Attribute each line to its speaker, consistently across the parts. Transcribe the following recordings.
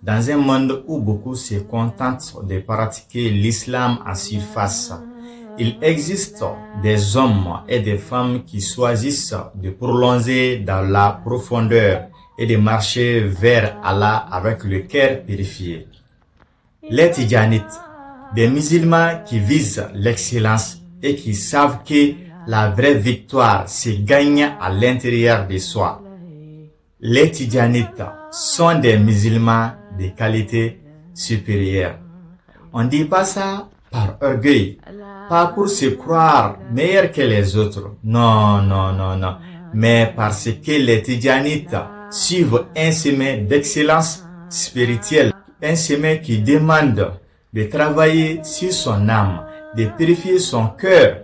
Speaker 1: dans un monde où beaucoup se contentent de pratiquer l'islam en surface, il existe des hommes et des femmes qui choisissent de prolonger dans la profondeur et de marcher vers Allah avec le cœur purifié. Les Tidjanites, des musulmans qui visent l'excellence et qui savent que la vraie victoire se gagne à l'intérieur de soi. Les Tidjanites sont des musulmans de qualité supérieure. On ne dit pas ça par orgueil, pas pour se croire meilleur que les autres. Non, mais parce que les Tidjanites suivent un chemin d'excellence spirituelle, un chemin qui demande de travailler sur son âme, de purifier son cœur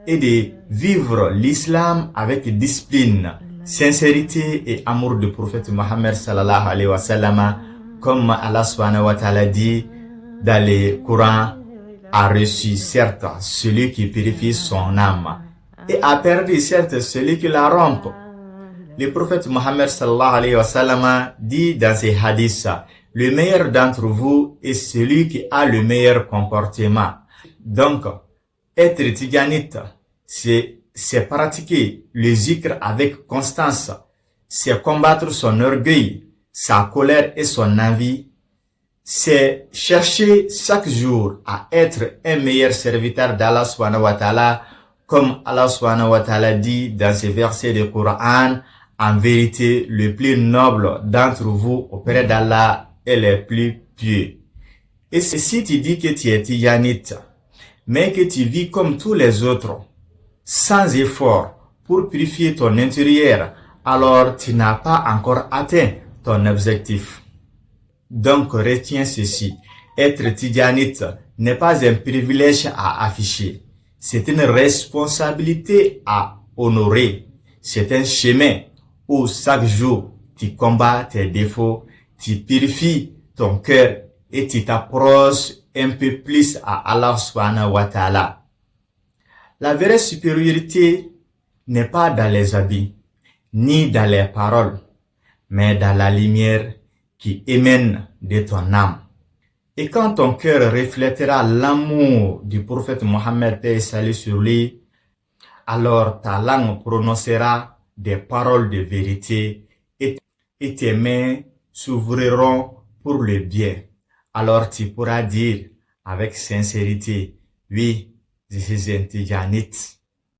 Speaker 1: et de vivre l'islam avec discipline, sincérité et amour du prophète Mohammed sallallahu alayhi wa sallam, comme Allah subhanahu wa ta'ala dit dans le Coran, a reçu certes celui qui purifie son âme et a perdu certes celui qui la rompt. Le prophète Mohammed sallallahu alayhi wa sallam dit dans ses hadiths: le meilleur d'entre vous est celui qui a le meilleur comportement. Donc, être tidjanite, c'est pratiquer le zikr avec constance, c'est combattre son orgueil, sa colère et son envie, c'est chercher chaque jour à être un meilleur serviteur d'Allah subhanahu wa ta'ala, comme Allah subhanahu wa ta'ala dit dans ces versets du Coran: en vérité, le plus noble d'entre vous auprès d'Allah est le plus pieux. Et si tu dis que tu es tidjanite, mais que tu vis comme tous les autres, sans effort pour purifier ton intérieur, alors tu n'as pas encore atteint ton objectif. Donc retiens ceci: être tidjanite n'est pas un privilège à afficher, c'est une responsabilité à honorer, c'est un chemin où chaque jour tu combats tes défauts, tu purifies ton cœur et tu t'approches un peu plus à Allah subhanahu wa ta'ala. La vraie supériorité n'est pas dans les habits, ni dans les paroles, mais dans la lumière qui émane de ton âme. Et quand ton cœur reflètera l'amour du prophète Mohammed, paix et salut sur lui, alors ta langue prononcera des paroles de vérité et tes mains s'ouvriront pour le bien. Alors tu pourras dire avec sincérité: oui, je suis un Tidjanite.